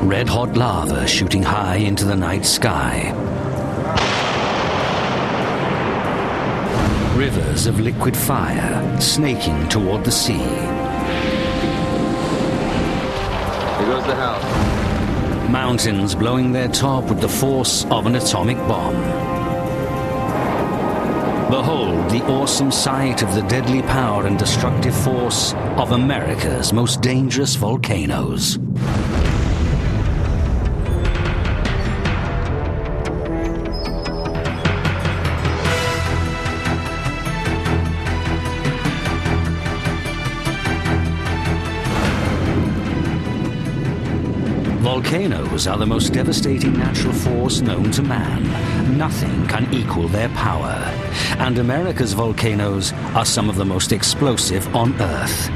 red-hot lava shooting high into the night sky. Rivers of liquid fire snaking toward the sea. Here goes the house. Mountains blowing their top with the force of an atomic bomb. Behold the awesome sight of the deadly power and destructive force of America's most dangerous volcanoes. Volcanoes are the most devastating natural force known to man. Nothing can equal their power. And America's volcanoes are some of the most explosive on Earth,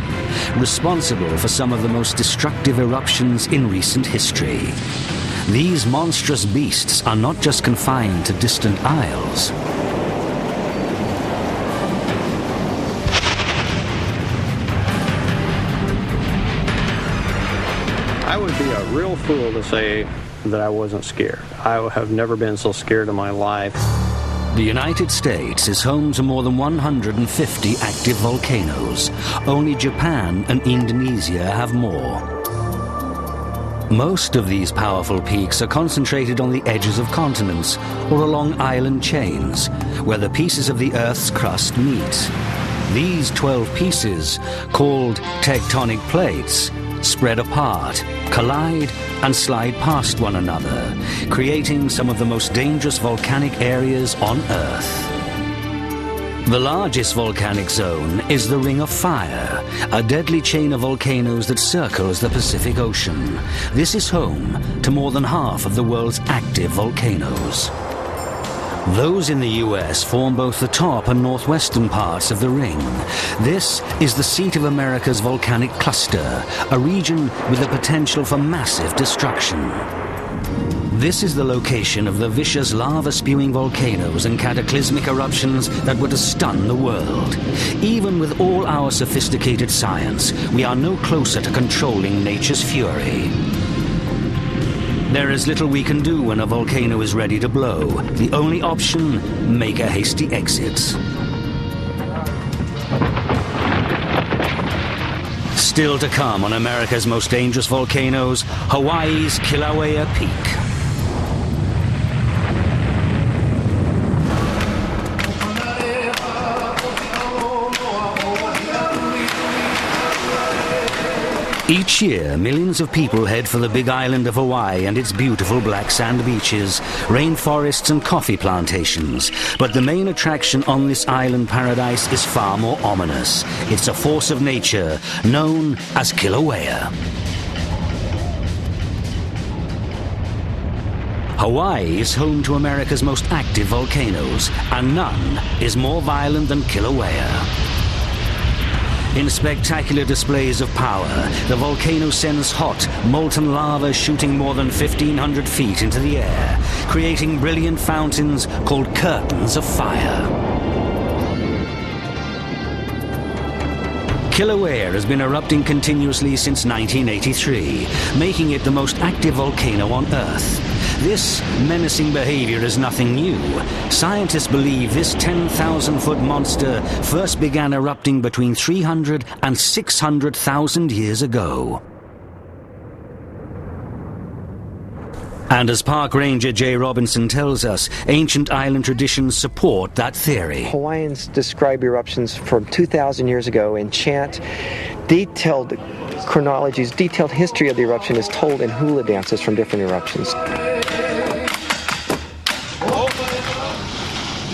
responsible for some of the most destructive eruptions in recent history. These monstrous beasts are not just confined to distant isles. I would be a real fool to say that I wasn't scared. I have never been so scared in my life. The United States is home to more than 150 active volcanoes. Only Japan and Indonesia have more. Most of these powerful peaks are concentrated on the edges of continents or along island chains, where the pieces of the Earth's crust meet. These 12 pieces, called tectonic plates, spread apart, collide, and slide past one another, creating some of the most dangerous volcanic areas on Earth. The largest volcanic zone is the Ring of Fire, a deadly chain of volcanoes that circles the Pacific Ocean. This is home to more than half of the world's active volcanoes. Those in the US form both the top and northwestern parts of the ring. This is the seat of America's volcanic cluster, a region with the potential for massive destruction. This is the location of the vicious lava-spewing volcanoes and cataclysmic eruptions that were to stun the world. Even with all our sophisticated science, we are no closer to controlling nature's fury. There is little we can do when a volcano is ready to blow. The only option, make a hasty exit. Still to come on America's most dangerous volcanoes, Hawaii's Kilauea Peak. Each year, millions of people head for the big island of Hawaii and its beautiful black sand beaches, rainforests and coffee plantations. But the main attraction on this island paradise is far more ominous. It's a force of nature known as Kilauea. Hawaii is home to America's most active volcanoes, and none is more violent than Kilauea. In spectacular displays of power, the volcano sends hot, molten lava shooting more than 1,500 feet into the air, creating brilliant fountains called curtains of fire. Kilauea has been erupting continuously since 1983, making it the most active volcano on Earth. This menacing behavior is nothing new. Scientists believe this 10,000-foot monster first began erupting between 300 and 600,000 years ago. And as Park Ranger Jay Robinson tells us, ancient island traditions support that theory. Hawaiians describe eruptions from 2,000 years ago and chant detailed chronologies, detailed history of the eruption is told in hula dances from different eruptions.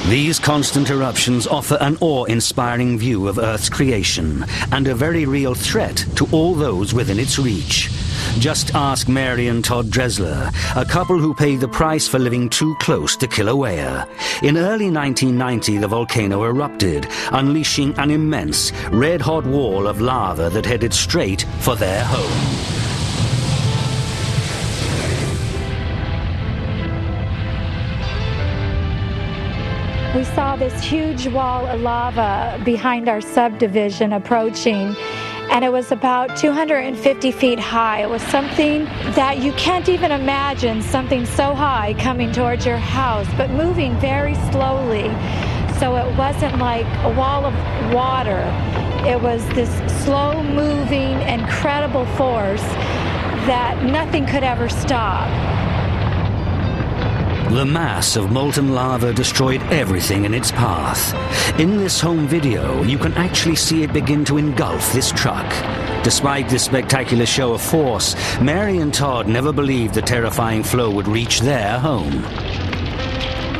These constant eruptions offer an awe-inspiring view of Earth's creation and a very real threat to all those within its reach. Just ask Mary and Todd Dressler, a couple who paid the price for living too close to Kilauea. In early 1990, the volcano erupted, unleashing an immense, red-hot wall of lava that headed straight for their home. We saw this huge wall of lava behind our subdivision approaching, and it was about 250 feet high. It was something that you can't even imagine, something so high coming towards your house, but moving very slowly. So it wasn't like a wall of water. It was this slow-moving, incredible force that nothing could ever stop. The mass of molten lava destroyed everything in its path. In this home video, you can actually see it begin to engulf this truck. Despite this spectacular show of force, Mary and Todd never believed the terrifying flow would reach their home.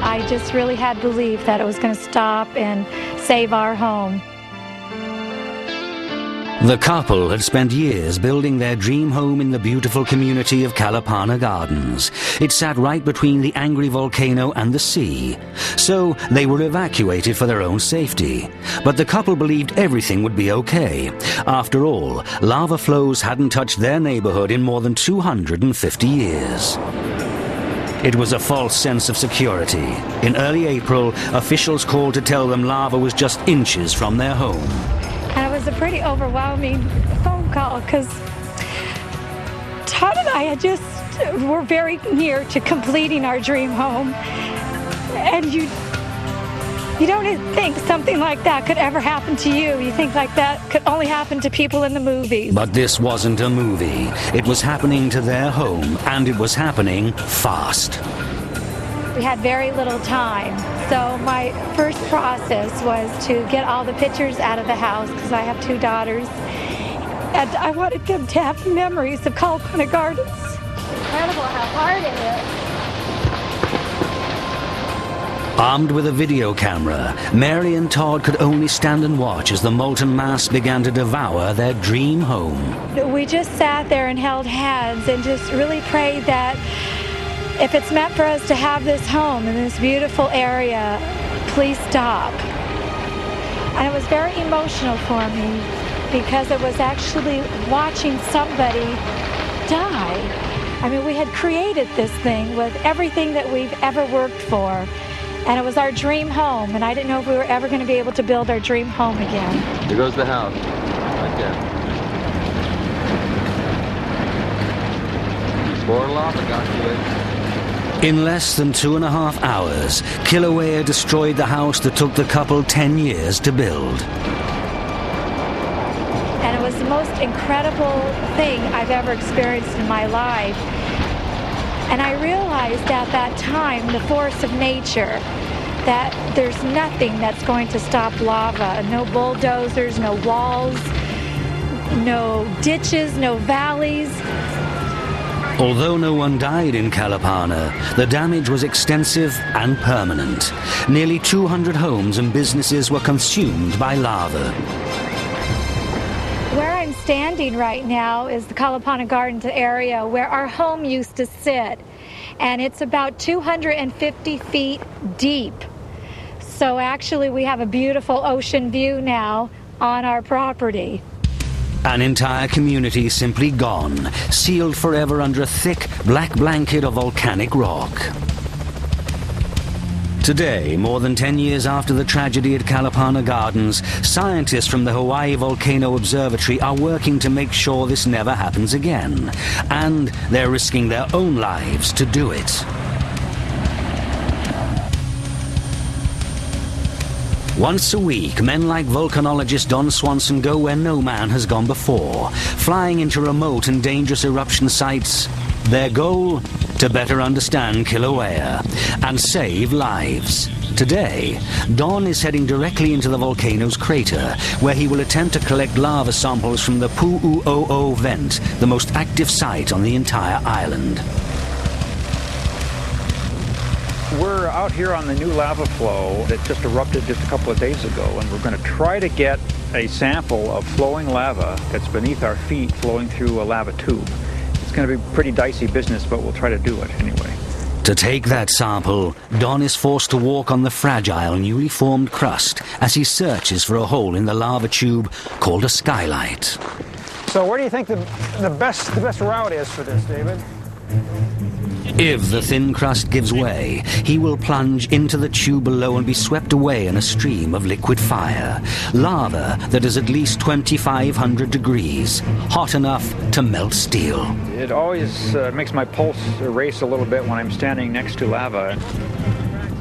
I just really had belief that it was going to stop and save our home. The couple had spent years building their dream home in the beautiful community of Kilauea Gardens. It sat right between the angry volcano and the sea, so they were evacuated for their own safety. But the couple believed everything would be okay. After all, lava flows hadn't touched their neighborhood in more than 250 years. It was a false sense of security. In early April, officials called to tell them lava was just inches from their home. And it was a pretty overwhelming phone call because Todd and I were very near to completing our dream home. And you don't think something like that could ever happen to you. You think like that could only happen to people in the movies. But this wasn't a movie. It was happening to their home, and it was happening fast. We had very little time. So my first process was to get all the pictures out of the house because I have 2 daughters. And I wanted them to have memories of Kilauea Gardens. Incredible how hard it is. Armed with a video camera, Mary and Todd could only stand and watch as the molten mass began to devour their dream home. We just sat there and held hands and just really prayed that if it's meant for us to have this home in this beautiful area, please stop. And it was very emotional for me because it was actually watching somebody die. I mean, we had created this thing with everything that we've ever worked for. And it was our dream home, and I didn't know if we were ever going to be able to build our dream home again. Here goes the house, right there. More lava got to it. In less than 2.5 hours, Kilauea destroyed the house that took the couple 10 years to build. And it was the most incredible thing I've ever experienced in my life. And I realized at that time the force of nature, that there's nothing that's going to stop lava. No bulldozers, no walls, no ditches, no valleys. Although no one died in Kilauea, the damage was extensive and permanent. Nearly 200 homes and businesses were consumed by lava. Where I'm standing right now is the Kilauea Gardens area where our home used to sit. And it's about 250 feet deep. So actually we have a beautiful ocean view now on our property. An entire community simply gone, sealed forever under a thick black blanket of volcanic rock. Today, more than 10 years after the tragedy at Kilauea Gardens, scientists from the Hawaii Volcano Observatory are working to make sure this never happens again. And they're risking their own lives to do it. Once a week, men like volcanologist Don Swanson go where no man has gone before, flying into remote and dangerous eruption sites. Their goal? To better understand Kilauea and save lives. Today, Don is heading directly into the volcano's crater, where he will attempt to collect lava samples from the Pu'u'o'o vent, the most active site on the entire island. We're out here on the new lava flow that just erupted just a couple of days ago, and we're going to try to get a sample of flowing lava that's beneath our feet flowing through a lava tube. It's going to be pretty dicey business, but we'll try to do it anyway. To take that sample, Don is forced to walk on the fragile, newly formed crust as he searches for a hole in the lava tube called a skylight. So where do you think the best route is for this, David? If the thin crust gives way, he will plunge into the tube below and be swept away in a stream of liquid fire, lava that is at least 2,500 degrees, hot enough to melt steel. It always makes my pulse race a little bit when I'm standing next to lava.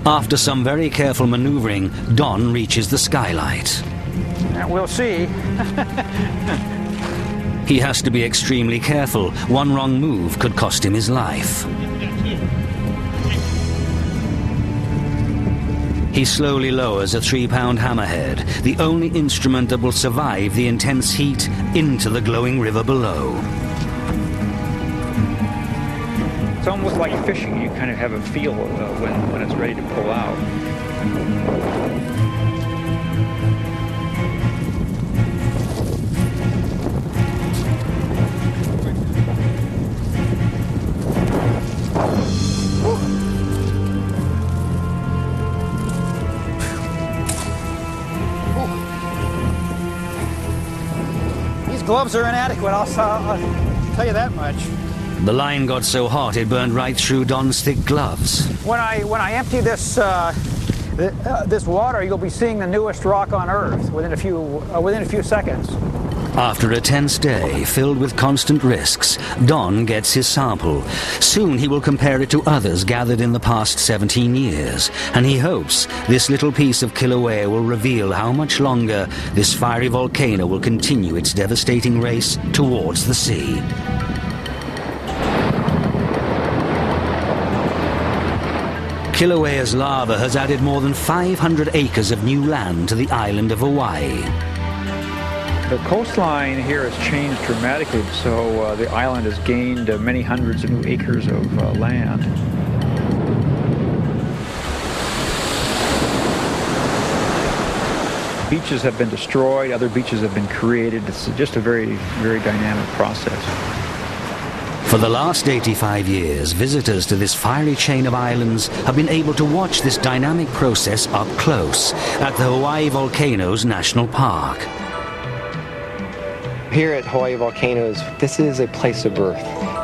After some very careful maneuvering, Don reaches the skylight. We'll see. He has to be extremely careful. One wrong move could cost him his life. He slowly lowers a 3-pound hammerhead, the only instrument that will survive the intense heat, into the glowing river below. It's almost like fishing. You kind of have a feel when it's ready to pull out. Gloves are inadequate, I'll tell you that much. The line got so hot it burned right through Don's thick gloves. When I empty this this water, you'll be seeing the newest rock on Earth within a few seconds. After a tense day filled with constant risks, Don gets his sample. Soon he will compare it to others gathered in the past 17 years, and he hopes this little piece of Kilauea will reveal how much longer this fiery volcano will continue its devastating race towards the sea. Kilauea's lava has added more than 500 acres of new land to the island of Hawaii. The coastline here has changed dramatically, so the island has gained many hundreds of new acres of land. Beaches have been destroyed, other beaches have been created. It's just a very, very dynamic process. For the last 85 years, visitors to this fiery chain of islands have been able to watch this dynamic process up close at the Hawaii Volcanoes National Park. Here at Hawaii Volcanoes, this is a place of birth.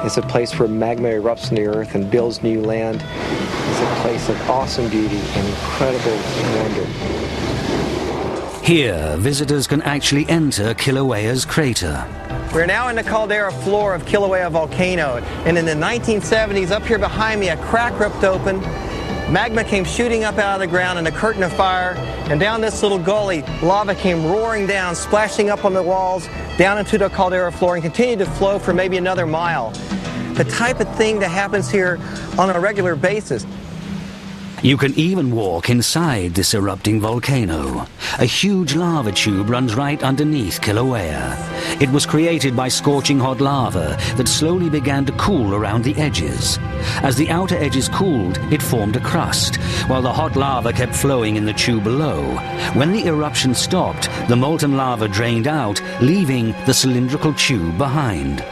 It's a place where magma erupts from the earth and builds new land. It's a place of awesome beauty and incredible wonder. Here, visitors can actually enter Kilauea's crater. We're now in the caldera floor of Kilauea volcano, and in the 1970s, up here behind me, a crack ripped open. Magma came shooting up out of the ground in a curtain of fire, and down this little gully, lava came roaring down, splashing up on the walls, down into the caldera floor, and continued to flow for maybe another mile. The type of thing that happens here on a regular basis. You can even walk inside this erupting volcano. A huge lava tube runs right underneath Kilauea. It was created by scorching hot lava that slowly began to cool around the edges. As the outer edges cooled, it formed a crust, while the hot lava kept flowing in the tube below. When the eruption stopped, the molten lava drained out, leaving the cylindrical tube behind.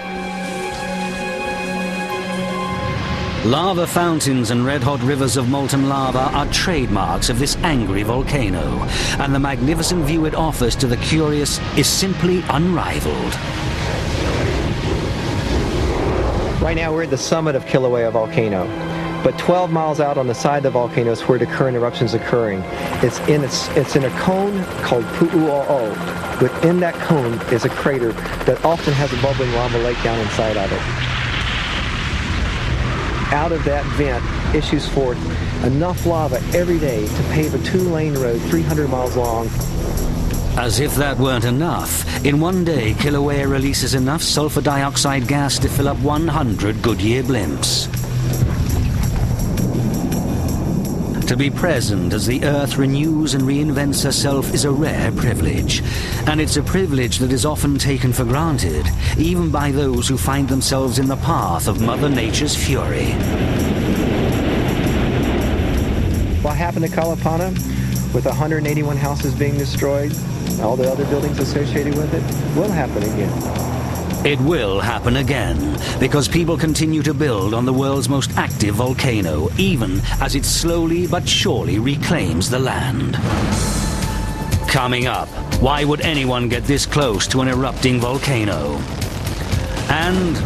Lava fountains and red-hot rivers of molten lava are trademarks of this angry volcano, and the magnificent view it offers to the curious is simply unrivaled. Right now we're at the summit of Kilauea volcano, but 12 miles out on the side of the volcano is where the current eruption is occurring. It's in a cone called Pu'u'o'o. Within that cone is a crater that often has a bubbling lava lake down inside of it. Out of that vent issues forth enough lava every day to pave a 2-lane road 300 miles long. As if that weren't enough, in one day Kilauea releases enough sulfur dioxide gas to fill up 100 Goodyear blimps. To be present as the Earth renews and reinvents herself is a rare privilege, and it's a privilege that is often taken for granted, even by those who find themselves in the path of Mother Nature's fury. What happened to Kalapana, with 181 houses being destroyed, all the other buildings associated with it, will happen again. It will happen again, because people continue to build on the world's most active volcano, even as it slowly but surely reclaims the land. Coming up, why would anyone get this close to an erupting volcano? And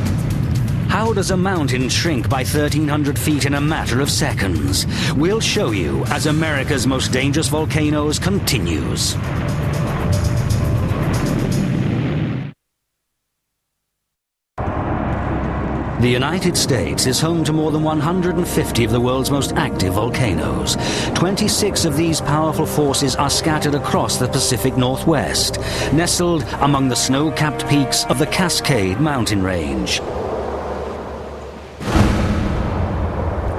How does a mountain shrink by 1,300 feet in a matter of seconds? We'll show you as America's Most Dangerous Volcanoes continues. The United States is home to more than 150 of the world's most active volcanoes. 26 of these powerful forces are scattered across the Pacific Northwest, nestled among the snow-capped peaks of the Cascade mountain range.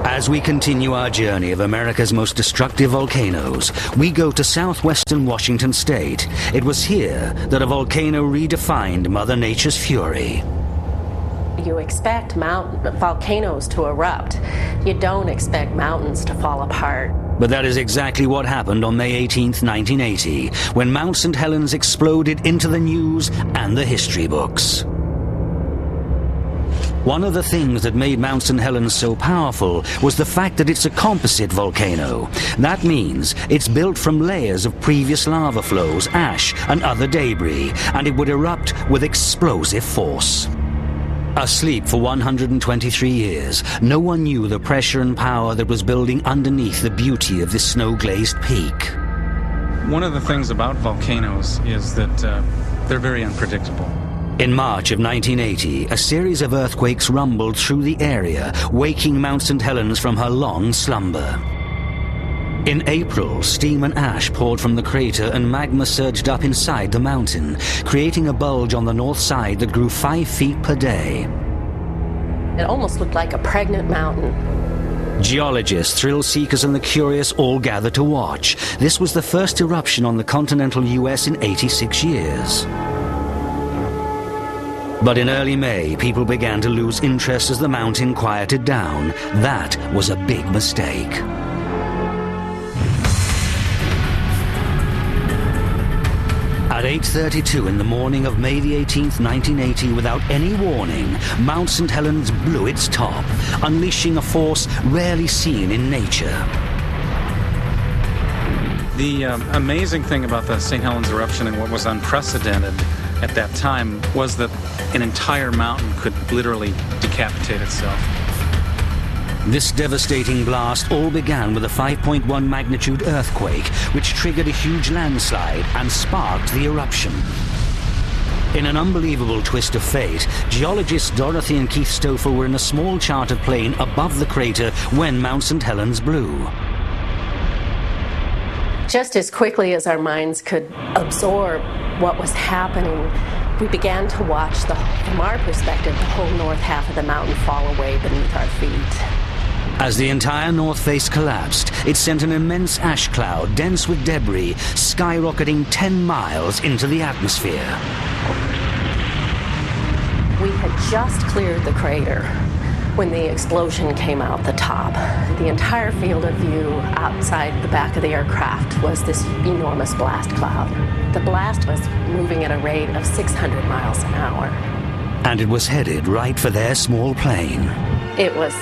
As we continue our journey of America's most destructive volcanoes, we go to southwestern Washington state. It was here that a volcano redefined Mother Nature's fury. You expect volcanoes to erupt. You don't expect mountains to fall apart. But that is exactly what happened on May 18th, 1980, when Mount St. Helens exploded into the news and the history books. One of the things that made Mount St. Helens so powerful was the fact that it's a composite volcano. That means it's built from layers of previous lava flows, ash, and other debris, and it would erupt with explosive force. Asleep for 123 years, no one knew the pressure and power that was building underneath the beauty of this snow-glazed peak. One of the things about volcanoes is that they're very unpredictable. In March of 1980, a series of earthquakes rumbled through the area, waking Mount St. Helens from her long slumber. In April, steam and ash poured from the crater and magma surged up inside the mountain, creating a bulge on the north side that grew 5 feet per day. It almost looked like a pregnant mountain. Geologists, thrill seekers, and the curious all gathered to watch. This was the first eruption on the continental US in 86 years. But in early May, people began to lose interest as the mountain quieted down. That was a big mistake. At 8:32 in the morning of May the 18th, 1980, without any warning, Mount St. Helens blew its top, unleashing a force rarely seen in nature. The amazing thing about the St. Helens eruption and what was unprecedented at that time was that an entire mountain could literally decapitate itself. This devastating blast all began with a 5.1 magnitude earthquake, which triggered a huge landslide and sparked the eruption. In an unbelievable twist of fate, geologists Dorothy and Keith Stoffel were in a small chartered plane above the crater when Mount St. Helens blew. Just as quickly as our minds could absorb what was happening, we began to watch, from our perspective, the whole north half of the mountain fall away beneath our feet. As the entire north face collapsed, it sent an immense ash cloud, dense with debris, skyrocketing 10 miles into the atmosphere. We had just cleared the crater when the explosion came out the top. The entire field of view outside the back of the aircraft was this enormous blast cloud. The blast was moving at a rate of 600 miles an hour. And it was headed right for their small plane. It was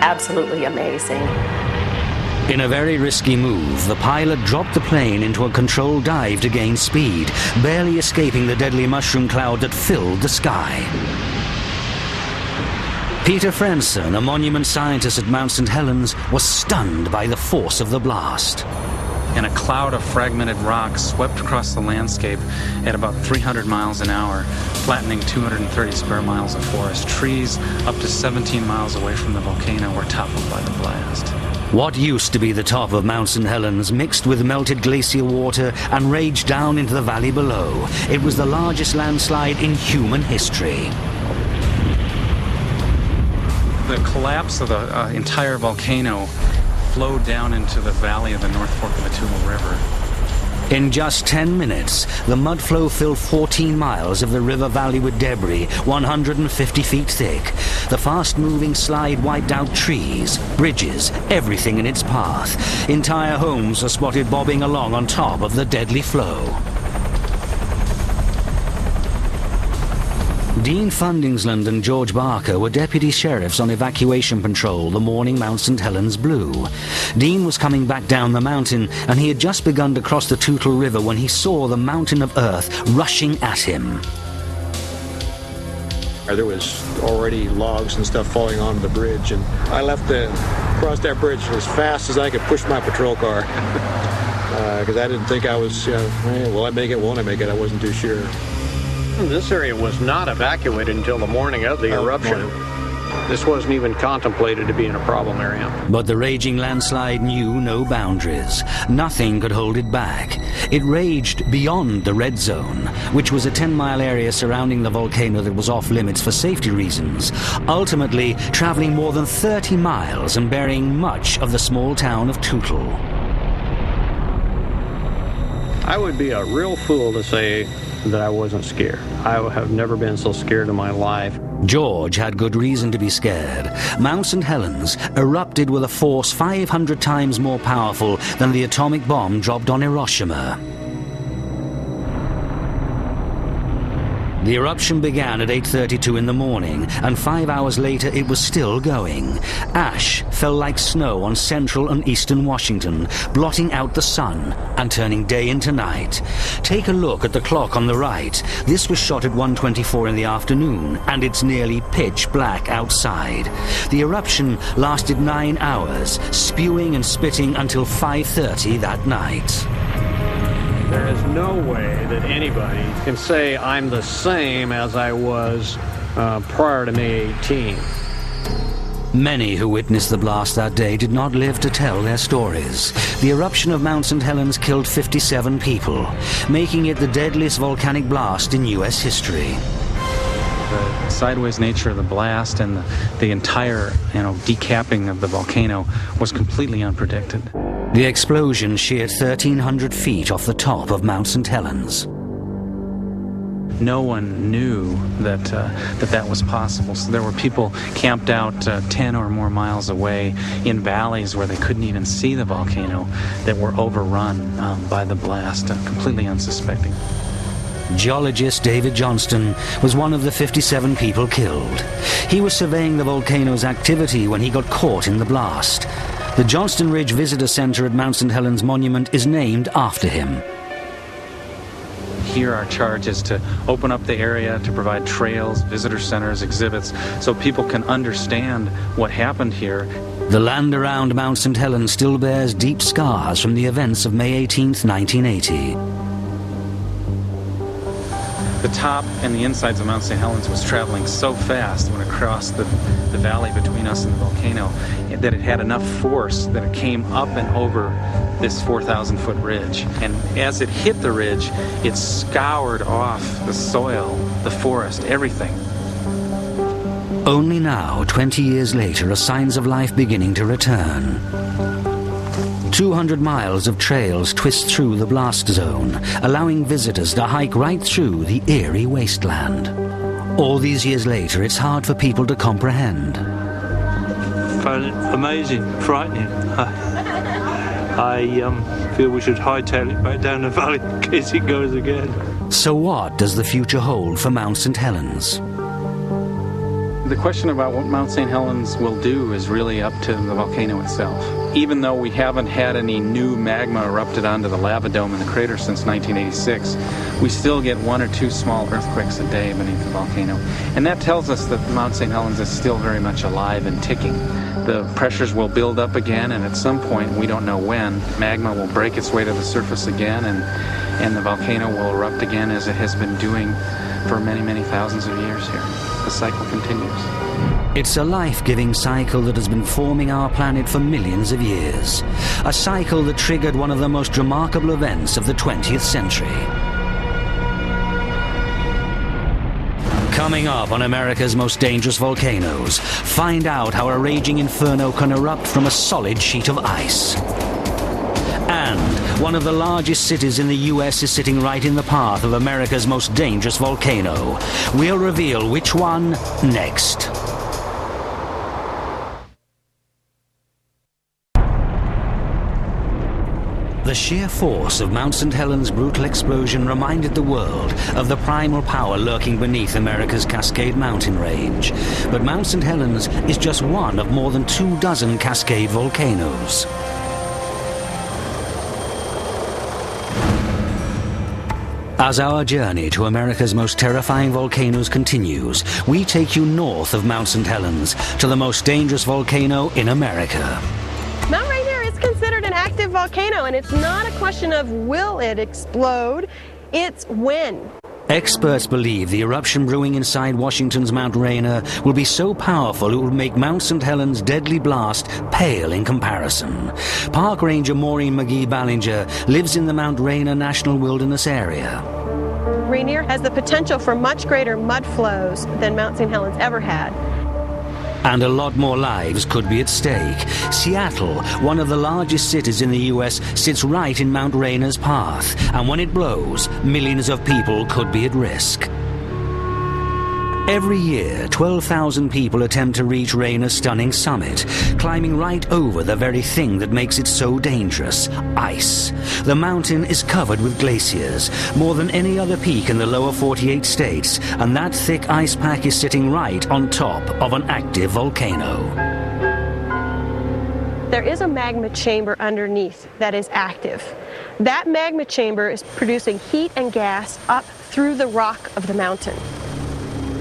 absolutely amazing. In a very risky move, the pilot dropped the plane into a controlled dive to gain speed, barely escaping the deadly mushroom cloud that filled the sky. Peter Franson, a monument scientist at Mount St. Helens, was stunned by the force of the blast. And a cloud of fragmented rock swept across the landscape at about 300 miles an hour, flattening 230 square miles of forest. Trees up to 17 miles away from the volcano were toppled by the blast. What used to be the top of Mount St. Helens mixed with melted glacier water and raged down into the valley below. It was the largest landslide in human history. The collapse of the entire volcano flowed down into the valley of the North Fork of the Tooele River. In just 10 minutes, the mud flow filled 14 miles of the river valley with debris, 150 feet thick. The fast-moving slide wiped out trees, bridges, everything in its path. Entire homes were spotted bobbing along on top of the deadly flow. Dean Fundingsland and George Barker were deputy sheriffs on evacuation patrol the morning Mount St. Helens blew. Dean was coming back down the mountain, and he had just begun to cross the Tootle River when he saw the mountain of earth rushing at him. There was already logs and stuff falling onto the bridge, and I left crossed that bridge as fast as I could push my patrol car because I didn't think I was, will I make it, won't I make it? I wasn't too sure. This area was not evacuated until the morning of the eruption. This wasn't even contemplated to be in a problem area. But the raging landslide knew no boundaries. Nothing could hold it back. It raged beyond the red zone, which was a 10-mile area surrounding the volcano that was off limits for safety reasons, ultimately traveling more than 30 miles and burying much of the small town of Tootle. I would be a real fool to say that I wasn't scared. I have never been so scared in my life. George had good reason to be scared. Mount St. Helens erupted with a force 500 times more powerful than the atomic bomb dropped on Hiroshima. The eruption began at 8:32 in the morning, and 5 hours later it was still going. Ash fell like snow on central and eastern Washington, blotting out the sun and turning day into night. Take a look at the clock on the right. This was shot at 1:24 in the afternoon, and it's nearly pitch black outside. The eruption lasted 9 hours, spewing and spitting until 5:30 that night. There is no way that anybody can say I'm the same as I was prior to May 18. Many who witnessed the blast that day did not live to tell their stories. The eruption of Mount St. Helens killed 57 people, making it the deadliest volcanic blast in U.S. history. The sideways nature of the blast and the entire, decapping of the volcano was completely unpredicted. The explosion sheared 1,300 feet off the top of Mount St. Helens. No one knew that was possible. So there were people camped out 10 or more miles away in valleys where they couldn't even see the volcano that were overrun by the blast, completely unsuspecting. Geologist David Johnston was one of the 57 people killed. He was surveying the volcano's activity when he got caught in the blast. The Johnston Ridge Visitor Center at Mount St. Helens Monument is named after him. Here our charge is to open up the area, to provide trails, visitor centers, exhibits, so people can understand what happened here. The land around Mount St. Helens still bears deep scars from the events of May 18th, 1980. The top and the insides of Mount St. Helens was traveling so fast when it crossed the valley between us and the volcano that it had enough force that it came up and over this 4,000-foot ridge. And as it hit the ridge, it scoured off the soil, the forest, everything. Only now, 20 years later, are signs of life beginning to return. 200 miles of trails twist through the blast zone, allowing visitors to hike right through the eerie wasteland. All these years later, it's hard for people to comprehend. I found it amazing, frightening. I feel we should hightail it back down the valley in case it goes again. So what does the future hold for Mount St. Helens? The question about what Mount St. Helens will do is really up to the volcano itself. Even though we haven't had any new magma erupted onto the lava dome in the crater since 1986, we still get 1 or 2 small earthquakes a day beneath the volcano. And that tells us that Mount St. Helens is still very much alive and ticking. The pressures will build up again, and at some point, we don't know when, magma will break its way to the surface again, and the volcano will erupt again as it has been doing for many, many thousands of years here. The cycle continues. It's a life-giving cycle that has been forming our planet for millions of years. A cycle that triggered one of the most remarkable events of the 20th century. Coming up on America's Most Dangerous Volcanoes, find out how a raging inferno can erupt from a solid sheet of ice. And one of the largest cities in the U.S. is sitting right in the path of America's most dangerous volcano. We'll reveal which one next. The sheer force of Mount St. Helens' brutal explosion reminded the world of the primal power lurking beneath America's Cascade Mountain range. But Mount St. Helens is just one of more than 24 Cascade volcanoes. As our journey to America's most terrifying volcanoes continues, we take you north of Mount St. Helens to the most dangerous volcano in America. Mount Rainier is considered an active volcano, and it's not a question of will it explode, it's when. Experts believe the eruption brewing inside Washington's Mount Rainier will be so powerful it will make Mount St. Helens' deadly blast pale in comparison. Park Ranger Maureen McGee-Ballinger lives in the Mount Rainier National Wilderness Area. Rainier has the potential for much greater mud flows than Mount St. Helens ever had. And a lot more lives could be at stake. Seattle, one of the largest cities in the U.S., sits right in Mount Rainier's path. And when it blows, millions of people could be at risk. Every year, 12,000 people attempt to reach Rainier's stunning summit, climbing right over the very thing that makes it so dangerous, ice. The mountain is covered with glaciers, more than any other peak in the lower 48 states, and that thick ice pack is sitting right on top of an active volcano. There is a magma chamber underneath that is active. That magma chamber is producing heat and gas up through the rock of the mountain.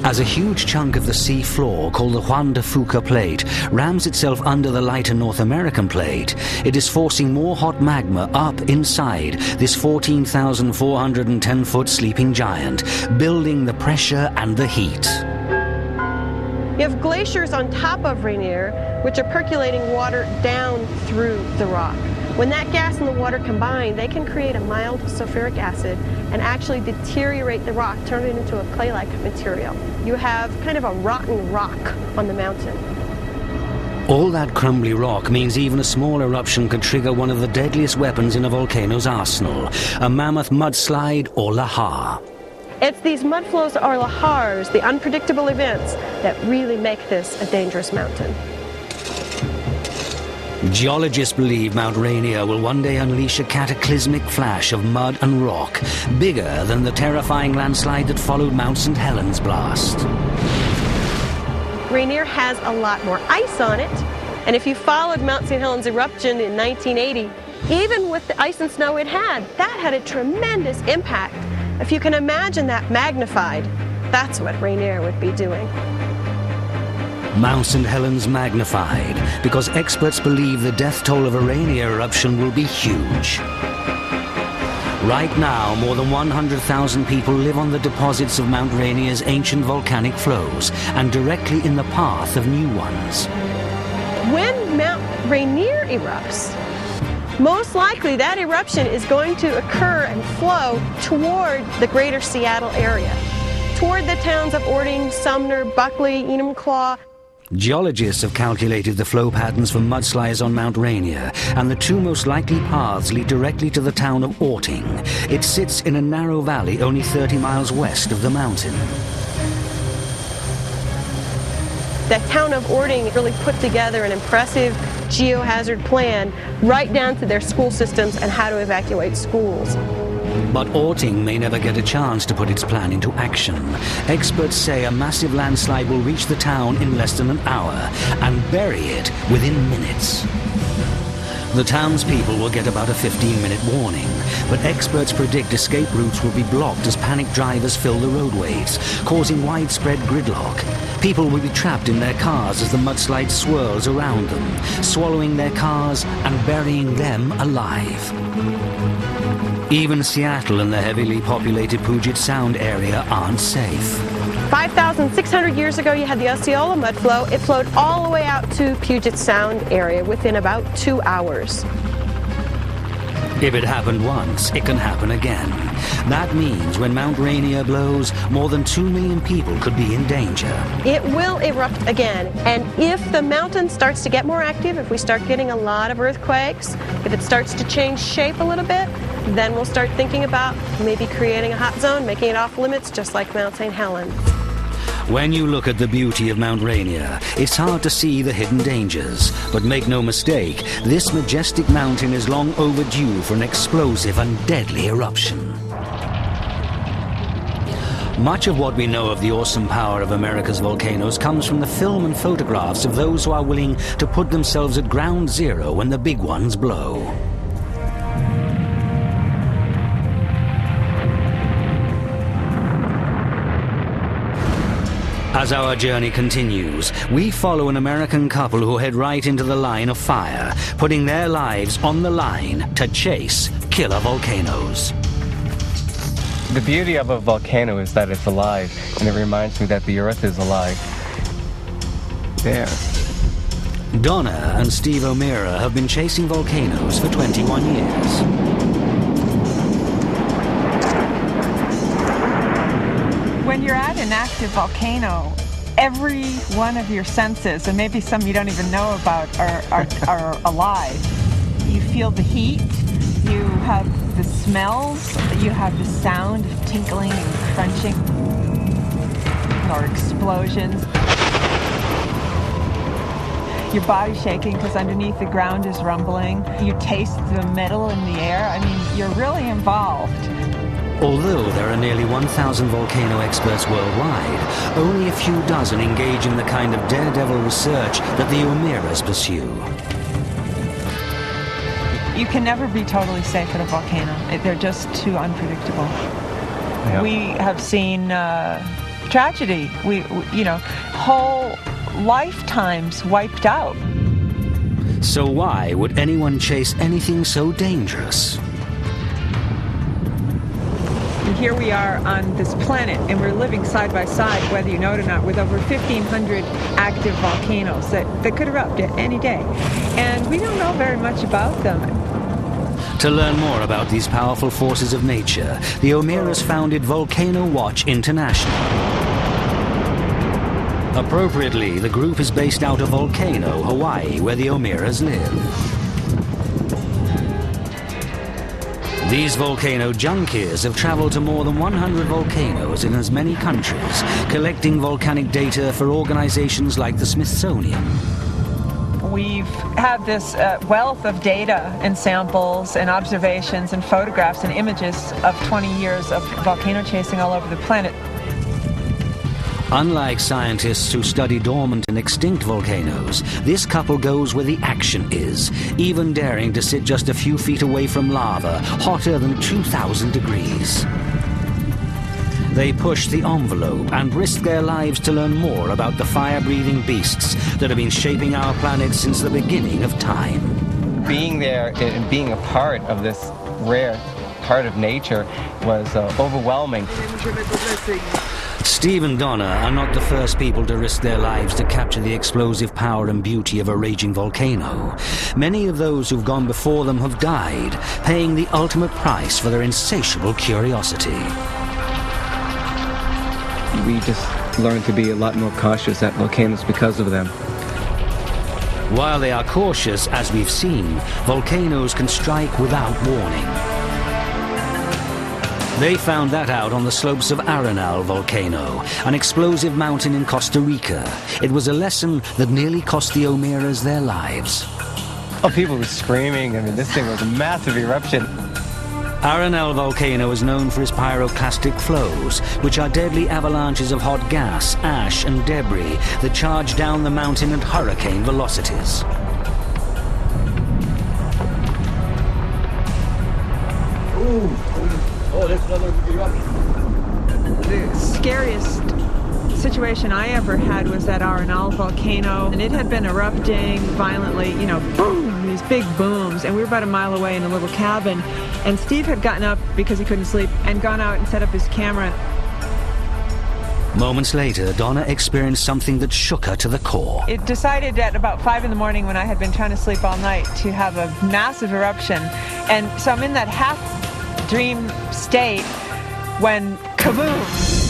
As a huge chunk of the sea floor, called the Juan de Fuca Plate, rams itself under the lighter North American plate, it is forcing more hot magma up inside this 14,410-foot sleeping giant, building the pressure and the heat. You have glaciers on top of Rainier, which are percolating water down through the rock. When that gas and the water combine, they can create a mild sulfuric acid and actually deteriorate the rock, turn it into a clay-like material. You have kind of a rotten rock on the mountain. All that crumbly rock means even a small eruption could trigger one of the deadliest weapons in a volcano's arsenal, a mammoth mudslide or lahar. It's these mudflows or lahars, the unpredictable events, that really make this a dangerous mountain. Geologists believe Mount Rainier will one day unleash a cataclysmic flash of mud and rock, bigger than the terrifying landslide that followed Mount St. Helens' blast. Rainier has a lot more ice on it, and if you followed Mount St. Helens' eruption in 1980, even with the ice and snow it had, that had a tremendous impact. If you can imagine that magnified, that's what Rainier would be doing. Mount St. Helens magnified, because experts believe the death toll of a Rainier eruption will be huge. Right now, more than 100,000 people live on the deposits of Mount Rainier's ancient volcanic flows, and directly in the path of new ones. When Mount Rainier erupts, most likely that eruption is going to occur and flow toward the greater Seattle area, toward the towns of Orting, Sumner, Buckley, Enumclaw. Geologists have calculated the flow patterns for mudslides on Mount Rainier, and the two most likely paths lead directly to the town of Orting. It sits in a narrow valley only 30 miles west of the mountain. The town of Orting really put together an impressive geohazard plan right down to their school systems and how to evacuate schools. But Orting may never get a chance to put its plan into action. Experts say a massive landslide will reach the town in less than an hour and bury it within minutes. The townspeople will get about a 15-minute warning, but experts predict escape routes will be blocked as panicked drivers fill the roadways, causing widespread gridlock. People will be trapped in their cars as the mudslide swirls around them, swallowing their cars and burying them alive. Even Seattle and the heavily populated Puget Sound area aren't safe. 5,600 years ago, you had the Osceola mud flow. It flowed all the way out to Puget Sound area within about 2 hours. If it happened once, it can happen again. That means when Mount Rainier blows, more than 2 million people could be in danger. It will erupt again, and if the mountain starts to get more active, if we start getting a lot of earthquakes, if it starts to change shape a little bit, then we'll start thinking about maybe creating a hot zone, making it off limits, just like Mount St. Helens. When you look at the beauty of Mount Rainier, it's hard to see the hidden dangers. But make no mistake, this majestic mountain is long overdue for an explosive and deadly eruption. Much of what we know of the awesome power of America's volcanoes comes from the film and photographs of those who are willing to put themselves at ground zero when the big ones blow. As our journey continues, we follow an American couple who head right into the line of fire, putting their lives on the line to chase killer volcanoes. The beauty of a volcano is that it's alive, and it reminds me that the Earth is alive. There. Donna and Steve O'Meara have been chasing volcanoes for 21 years. When you're at an active volcano, every one of your senses, and maybe some you don't even know about, are alive. You feel the heat, you have the smells, you have the sound of tinkling and crunching, or explosions. Your body shaking because underneath the ground is rumbling. You taste the metal in the air. I mean, you're really involved. Although there are nearly 1,000 volcano experts worldwide, only a few dozen engage in the kind of daredevil research that the O'Mearas pursue. You can never be totally safe at a volcano. They're just too unpredictable. Yep. We have seen tragedy. We, whole lifetimes wiped out. So why would anyone chase anything so dangerous? Here we are on this planet, and we're living side by side, whether you know it or not, with over 1,500 active volcanoes that could erupt at any day. And we don't know very much about them. To learn more about these powerful forces of nature, the O'Mearas founded Volcano Watch International. Appropriately, the group is based out of Volcano, Hawaii, where the O'Mearas live. These volcano junkies have traveled to more than 100 volcanoes in as many countries, collecting volcanic data for organizations like the Smithsonian. We've had this wealth of data and samples and observations and photographs and images of 20 years of volcano chasing all over the planet. Unlike scientists who study dormant and extinct volcanoes, this couple goes where the action is, even daring to sit just a few feet away from lava, hotter than 2,000 degrees. They push the envelope and risk their lives to learn more about the fire-breathing beasts that have been shaping our planet since the beginning of time. Being there and being a part of this rare part of nature was overwhelming. Steve and Donna are not the first people to risk their lives to capture the explosive power and beauty of a raging volcano. Many of those who've gone before them have died, paying the ultimate price for their insatiable curiosity. We just learned to be a lot more cautious at volcanoes because of them. While they are cautious, as we've seen, volcanoes can strike without warning. They found that out on the slopes of Arenal volcano, an explosive mountain in Costa Rica. It was a lesson that nearly cost the O'Mearas their lives. Oh, people were screaming. I mean, this thing was a massive eruption. Arenal volcano is known for its pyroclastic flows, which are deadly avalanches of hot gas, ash, and debris that charge down the mountain at hurricane velocities. Oh, that's another eruption. The scariest situation I ever had was at Arenal volcano, and it had been erupting violently, boom, these big booms, and we were about a mile away in a little cabin, and Steve had gotten up because he couldn't sleep and gone out and set up his camera. Moments later, Donna experienced something that shook her to the core. It decided at about 5 in the morning, when I had been trying to sleep all night, to have a massive eruption, and so I'm in that half-dream state when kaboom!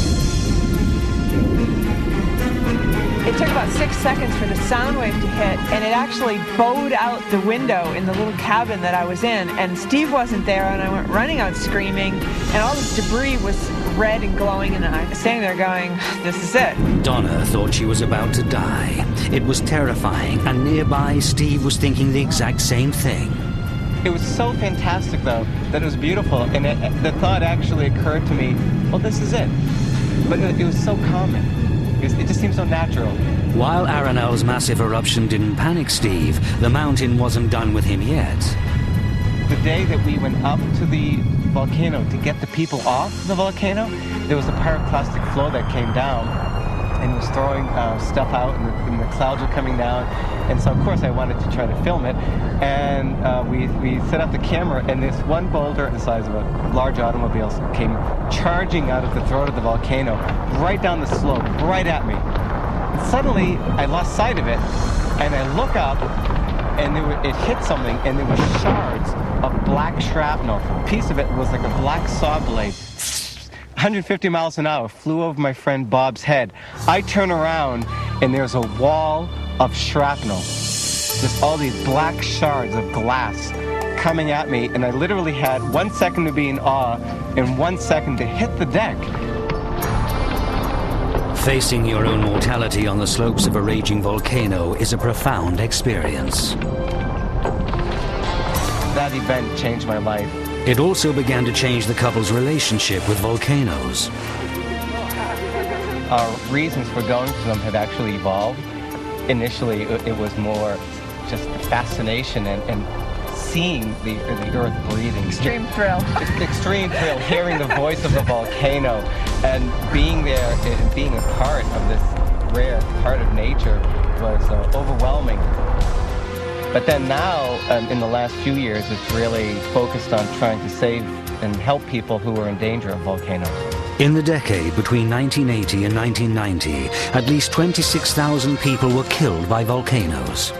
It took about 6 seconds for the sound wave to hit, and it actually bowed out the window in the little cabin that I was in, and Steve wasn't there, and I went running out screaming, and all this debris was red and glowing, and I was standing there going, this is it. Donna thought she was about to die. It was terrifying, and nearby, Steve was thinking the exact same thing. It was so fantastic, though, that it was beautiful, and the thought actually occurred to me, well, this is it. But it was so calming. It just seemed so natural. While Arenal's massive eruption didn't panic Steve, the mountain wasn't done with him yet. The day that we went up to the volcano to get the people off the volcano, there was a pyroclastic flow that came down, and was throwing stuff out, and the clouds were coming down. And so, of course, I wanted to try to film it. And we set up the camera, and this one boulder the size of a large automobile came charging out of the throat of the volcano, right down the slope, right at me. And suddenly, I lost sight of it, and I look up, and it hit something, and there were shards of black shrapnel. A piece of it was like a black saw blade. 150 miles an hour, flew over my friend Bob's head. I turn around, and there's a wall of shrapnel. Just all these black shards of glass coming at me, and I literally had 1 second to be in awe and 1 second to hit the deck. Facing your own mortality on the slopes of a raging volcano is a profound experience. That event changed my life. It also began to change the couple's relationship with volcanoes. Our reasons for going to them have actually evolved. Initially, it was more just fascination and seeing the earth breathing. Extreme thrill. Extreme thrill, hearing the voice of the volcano and being there and being a part of this rare part of nature was overwhelming. But then now, in the last few years, it's really focused on trying to save and help people who are in danger of volcanoes. In the decade between 1980 and 1990, at least 26,000 people were killed by volcanoes.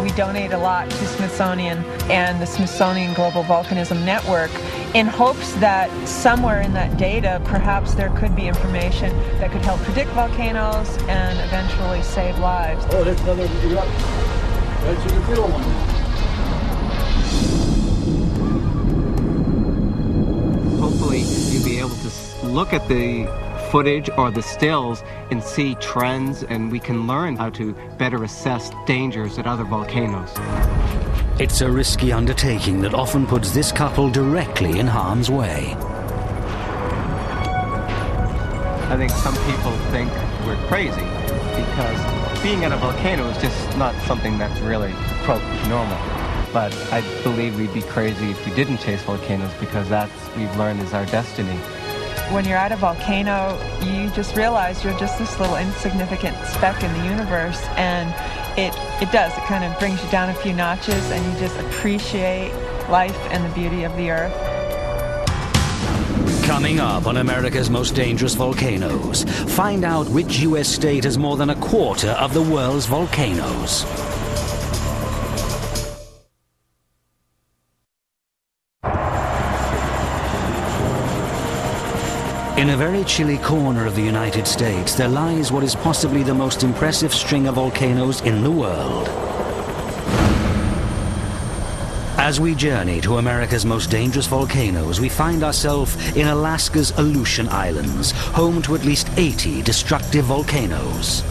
We donate a lot to Smithsonian and the Smithsonian Global Volcanism Network in hopes that somewhere in that data, perhaps there could be information that could help predict volcanoes and eventually save lives. Oh, that's another eruption. That's a little one. Hopefully you'll be able to look at the footage or the stills and see trends, and we can learn how to better assess dangers at other volcanoes. It's a risky undertaking that often puts this couple directly in harm's way. I think some people think we're crazy because being at a volcano is just not something that's really, quote, normal. But I believe we'd be crazy if we didn't chase volcanoes, because that's, we've learned, is our destiny. When you're at a volcano, you just realize you're just this little insignificant speck in the universe, and it kind of brings you down a few notches, and you just appreciate life and the beauty of the earth. Coming up on America's Most Dangerous Volcanoes, find out which U.S. state has more than a quarter of the world's volcanoes. In a very chilly corner of the United States, there lies what is possibly the most impressive string of volcanoes in the world. As we journey to America's most dangerous volcanoes, we find ourselves in Alaska's Aleutian Islands, home to at least 80 destructive volcanoes.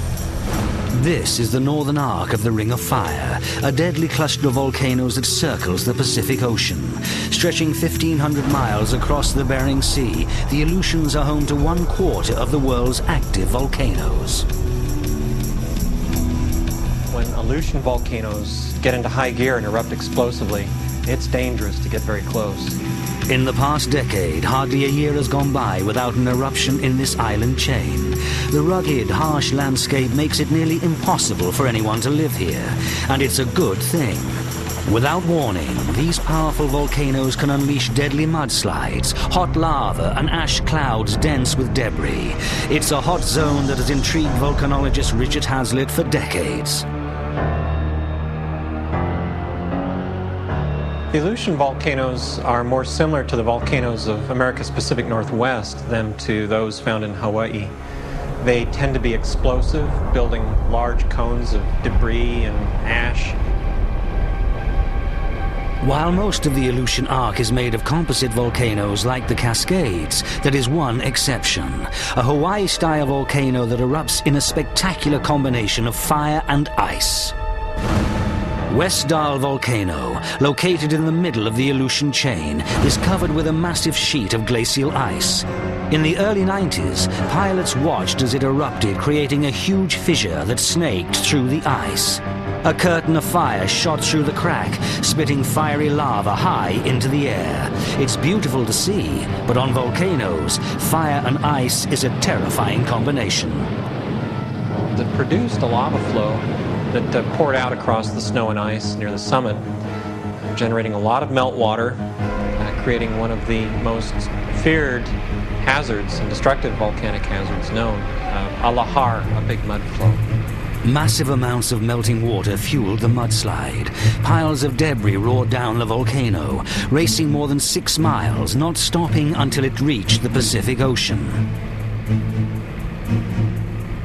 This is the northern arc of the Ring of Fire, a deadly cluster of volcanoes that circles the Pacific Ocean. Stretching 1,500 miles across the Bering Sea, the Aleutians are home to 1/4 of the world's active volcanoes. When Aleutian volcanoes get into high gear and erupt explosively, it's dangerous to get very close. In the past decade, hardly a year has gone by without an eruption in this island chain. The rugged, harsh landscape makes it nearly impossible for anyone to live here, and it's a good thing. Without warning, these powerful volcanoes can unleash deadly mudslides, hot lava, and ash clouds dense with debris. It's a hot zone that has intrigued volcanologist Richard Hazlitt for decades. The Aleutian volcanoes are more similar to the volcanoes of America's Pacific Northwest than to those found in Hawaii. They tend to be explosive, building large cones of debris and ash. While most of the Aleutian Arc is made of composite volcanoes like the Cascades, there is one exception, a Hawaii-style volcano that erupts in a spectacular combination of fire and ice. West Dahl Volcano, located in the middle of the Aleutian chain, is covered with a massive sheet of glacial ice. In the early 90s, pilots watched as it erupted, creating a huge fissure that snaked through the ice. A curtain of fire shot through the crack, spitting fiery lava high into the air. It's beautiful to see, but on volcanoes, fire and ice is a terrifying combination. It produced a lava flow that poured out across the snow and ice near the summit, generating a lot of meltwater, creating one of the most feared hazards and destructive volcanic hazards known, a lahar, a big mud flow. Massive amounts of melting water fueled the mudslide. Piles of debris roared down the volcano, racing more than 6 miles, not stopping until it reached the Pacific Ocean.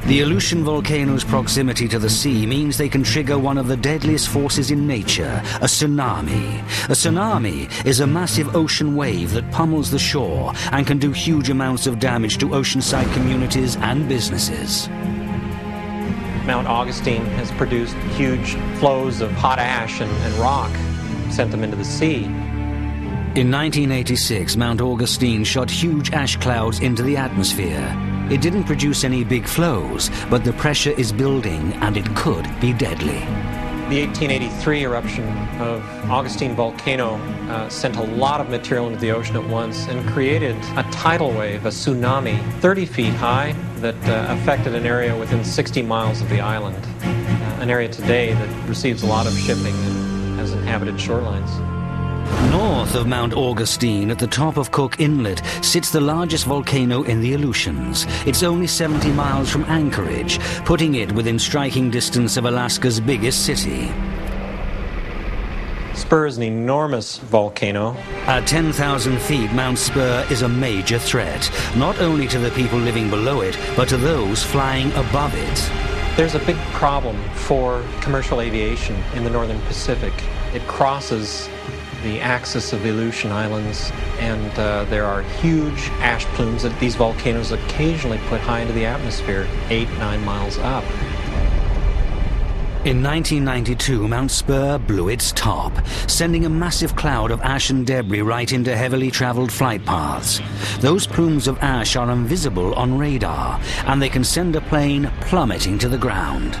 The Aleutian volcano's proximity to the sea means they can trigger one of the deadliest forces in nature, a tsunami. A tsunami is a massive ocean wave that pummels the shore and can do huge amounts of damage to oceanside communities and businesses. Mount Augustine has produced huge flows of hot ash and rock, sent them into the sea. In 1986, Mount Augustine shot huge ash clouds into the atmosphere. It didn't produce any big flows, but the pressure is building and it could be deadly. The 1883 eruption of Augustine volcano sent a lot of material into the ocean at once and created a tidal wave, a tsunami, 30 feet high that affected an area within 60 miles of the island, an area today that receives a lot of shipping and has inhabited shorelines. North of Mount Augustine, at the top of Cook Inlet, sits the largest volcano in the Aleutians. It's only 70 miles from Anchorage, putting it within striking distance of Alaska's biggest city. Spur is an enormous volcano. At 10,000 feet, Mount Spur is a major threat, not only to the people living below it, but to those flying above it. There's a big problem for commercial aviation in the northern Pacific. It crosses the axis of the Aleutian Islands, and there are huge ash plumes that these volcanoes occasionally put high into the atmosphere, 8-9 miles up. In 1992, Mount Spur blew its top, sending a massive cloud of ash and debris right into heavily traveled flight paths. Those plumes of ash are invisible on radar, and they can send a plane plummeting to the ground.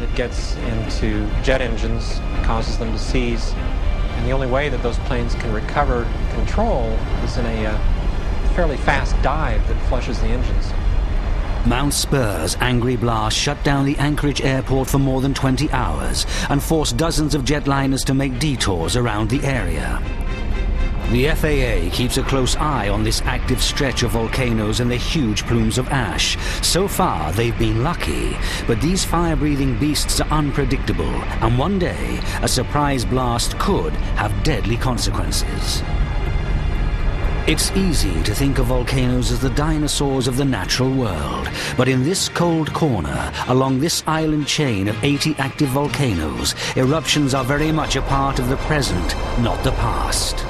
It gets into jet engines, causes them to seize, and the only way that those planes can recover control is in a fairly fast dive that flushes the engines. Mount Spur's angry blast shut down the Anchorage airport for more than 20 hours and forced dozens of jetliners to make detours around the area. The FAA keeps a close eye on this active stretch of volcanoes and the huge plumes of ash. So far, they've been lucky, but these fire-breathing beasts are unpredictable, and one day, a surprise blast could have deadly consequences. It's easy to think of volcanoes as the dinosaurs of the natural world, but in this cold corner, along this island chain of 80 active volcanoes, eruptions are very much a part of the present, not the past.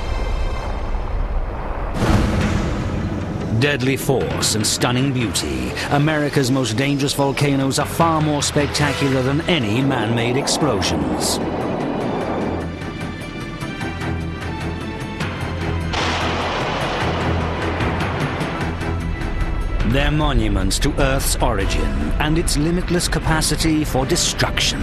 Deadly force and stunning beauty, America's most dangerous volcanoes are far more spectacular than any man-made explosions. They're monuments to Earth's origin and its limitless capacity for destruction.